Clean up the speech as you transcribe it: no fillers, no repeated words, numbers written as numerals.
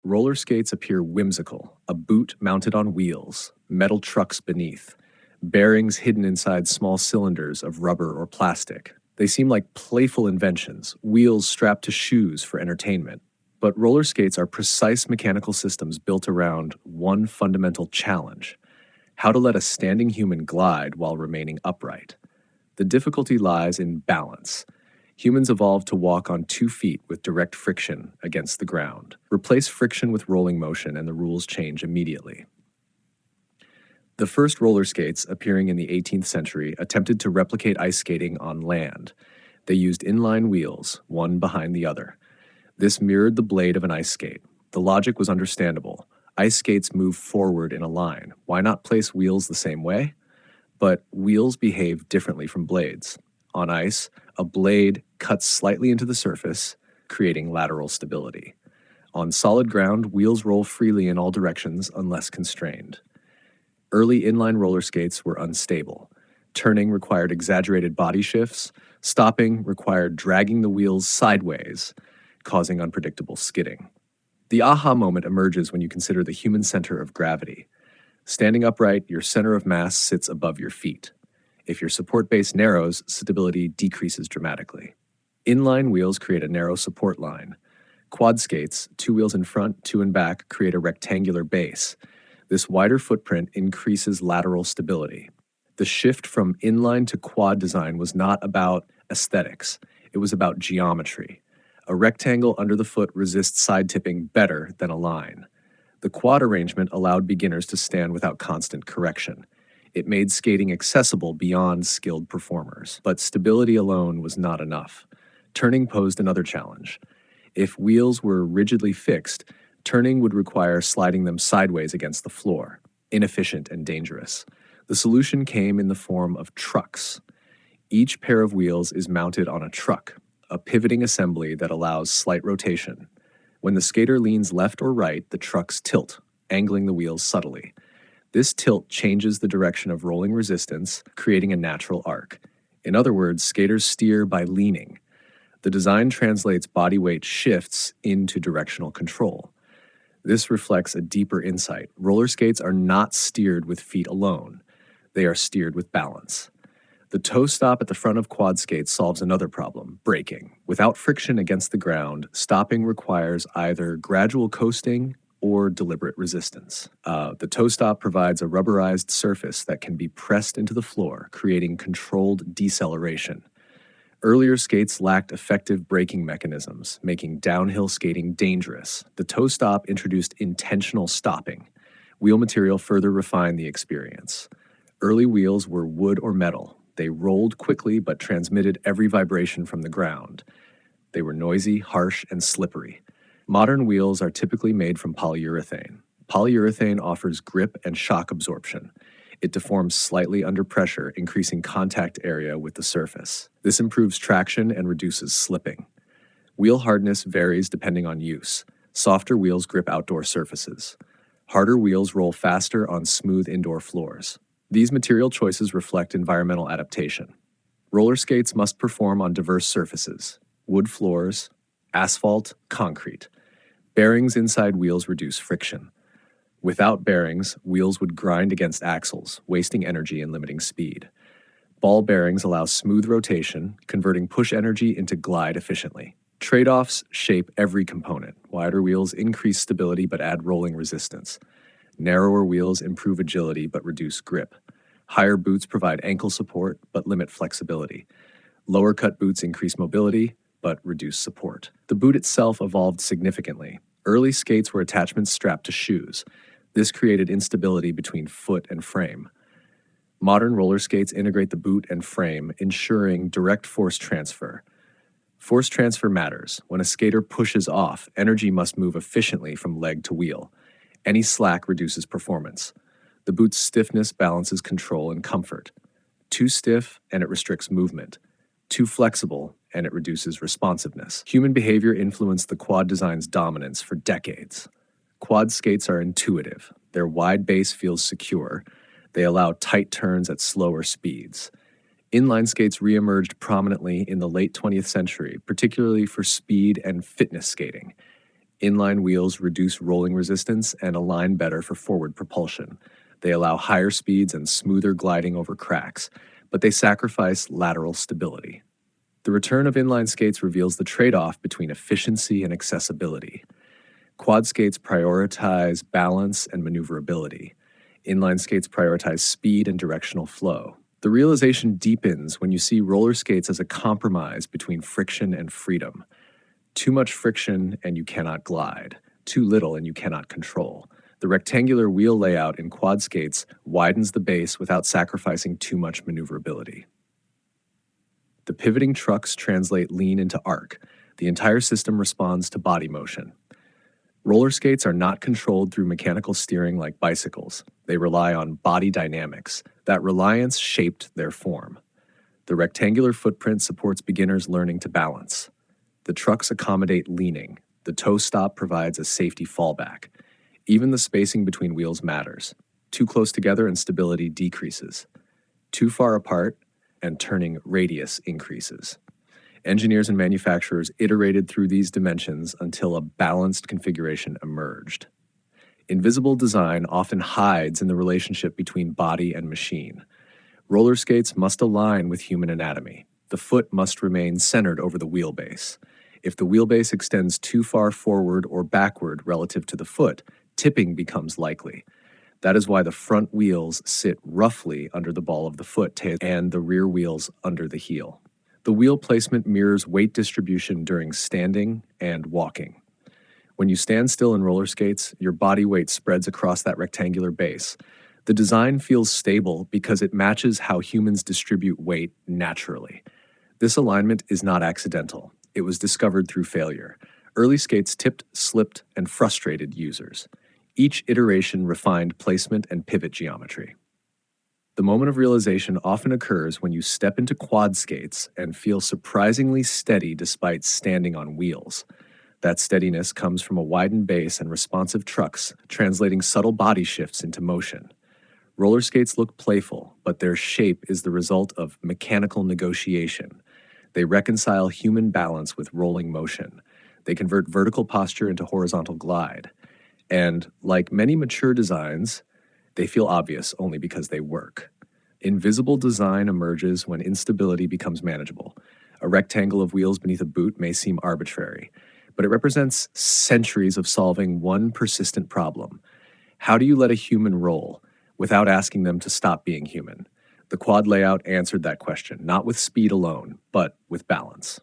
Roller skates appear whimsical, a boot mounted on wheels, metal trucks beneath, bearings hidden inside small cylinders of rubber or plastic. They seem like playful inventions, wheels strapped to shoes for entertainment. But roller skates are precise mechanical systems built around one fundamental challenge: how to let a standing human glide while remaining upright. The difficulty lies in balance. Humans evolved to walk on 2 feet with direct friction against the ground. Replace friction with rolling motion and the rules change immediately. The first roller skates, appearing in the 18th century, attempted to replicate ice skating on land. They used inline wheels, one behind the other. This mirrored the blade of an ice skate. The logic was understandable. Ice skates move forward in a line. Why not place wheels the same way? But wheels behave differently from blades. On ice, a blade cuts slightly into the surface, creating lateral stability. On solid ground, wheels roll freely in all directions unless constrained. Early inline roller skates were unstable. Turning required exaggerated body shifts. Stopping required dragging the wheels sideways, causing unpredictable skidding. The aha moment emerges when you consider the human center of gravity. Standing upright, your center of mass sits above your feet. If your support base narrows, stability decreases dramatically. Inline wheels create a narrow support line. Quad skates, 2 wheels in front, 2 in back, create a rectangular base. This wider footprint increases lateral stability. The shift from inline to quad design was not about aesthetics. It was about geometry. A rectangle under the foot resists side tipping better than a line. The quad arrangement allowed beginners to stand without constant correction. It made skating accessible beyond skilled performers. But stability alone was not enough. Turning posed another challenge. If wheels were rigidly fixed, turning would require sliding them sideways against the floor, inefficient and dangerous. The solution came in the form of trucks. Each pair of wheels is mounted on a truck, a pivoting assembly that allows slight rotation. When the skater leans left or right, the trucks tilt, angling the wheels subtly. This tilt changes the direction of rolling resistance, creating a natural arc. In other words, skaters steer by leaning. The design translates body weight shifts into directional control. This reflects a deeper insight. Roller skates are not steered with feet alone. They are steered with balance. The toe stop at the front of quad skates solves another problem: braking. Without friction against the ground, stopping requires either gradual coasting or deliberate resistance. The toe stop provides a rubberized surface that can be pressed into the floor, creating controlled deceleration. Earlier skates lacked effective braking mechanisms, making downhill skating dangerous. The toe stop introduced intentional stopping. Wheel material further refined the experience. Early wheels were wood or metal. They rolled quickly but transmitted every vibration from the ground. They were noisy, harsh, and slippery. Modern wheels are typically made from polyurethane. Polyurethane offers grip and shock absorption. It deforms slightly under pressure, increasing contact area with the surface. This improves traction and reduces slipping. Wheel hardness varies depending on use. Softer wheels grip outdoor surfaces. Harder wheels roll faster on smooth indoor floors. These material choices reflect environmental adaptation. Roller skates must perform on diverse surfaces: wood floors, asphalt, concrete. Bearings inside wheels reduce friction. Without bearings, wheels would grind against axles, wasting energy and limiting speed. Ball bearings allow smooth rotation, converting push energy into glide efficiently. Trade-offs shape every component. Wider wheels increase stability but add rolling resistance. Narrower wheels improve agility but reduce grip. Higher boots provide ankle support but limit flexibility. Lower cut boots increase mobility but reduce support. The boot itself evolved significantly. Early skates were attachments strapped to shoes. This created instability between foot and frame. Modern roller skates integrate the boot and frame, ensuring direct force transfer. Force transfer matters. When a skater pushes off, energy must move efficiently from leg to wheel. Any slack reduces performance. The boot's stiffness balances control and comfort. Too stiff, and it restricts movement. Too flexible, and it reduces responsiveness. Human behavior influenced the quad design's dominance for decades. Quad skates are intuitive. Their wide base feels secure. They allow tight turns at slower speeds. Inline skates reemerged prominently in the late 20th century, particularly for speed and fitness skating. Inline wheels reduce rolling resistance and align better for forward propulsion. They allow higher speeds and smoother gliding over cracks, but they sacrifice lateral stability. The return of inline skates reveals the trade-off between efficiency and accessibility. Quad skates prioritize balance and maneuverability. Inline skates prioritize speed and directional flow. The realization deepens when you see roller skates as a compromise between friction and freedom. Too much friction and you cannot glide. Too little and you cannot control. The rectangular wheel layout in quad skates widens the base without sacrificing too much maneuverability. The pivoting trucks translate lean into arc. The entire system responds to body motion. Roller skates are not controlled through mechanical steering like bicycles. They rely on body dynamics. That reliance shaped their form. The rectangular footprint supports beginners learning to balance. The trucks accommodate leaning. The toe stop provides a safety fallback. Even the spacing between wheels matters. Too close together and stability decreases. Too far apart and turning radius increases. Engineers and manufacturers iterated through these dimensions until a balanced configuration emerged. Invisible design often hides in the relationship between body and machine. Roller skates must align with human anatomy. The foot must remain centered over the wheelbase. If the wheelbase extends too far forward or backward relative to the foot, tipping becomes likely. That is why the front wheels sit roughly under the ball of the foot and the rear wheels under the heel. The wheel placement mirrors weight distribution during standing and walking. When you stand still in roller skates, your body weight spreads across that rectangular base. The design feels stable because it matches how humans distribute weight naturally. This alignment is not accidental. It was discovered through failure. Early skates tipped, slipped, and frustrated users. Each iteration refined placement and pivot geometry. The moment of realization often occurs when you step into quad skates and feel surprisingly steady despite standing on wheels. That steadiness comes from a widened base and responsive trucks, translating subtle body shifts into motion. Roller skates look playful, but their shape is the result of mechanical negotiation. They reconcile human balance with rolling motion. They convert vertical posture into horizontal glide. And, like many mature designs, they feel obvious only because they work. Invisible design emerges when instability becomes manageable. A rectangle of wheels beneath a boot may seem arbitrary, but it represents centuries of solving one persistent problem. How do you let a human roll without asking them to stop being human? The quad layout answered that question, not with speed alone, but with balance.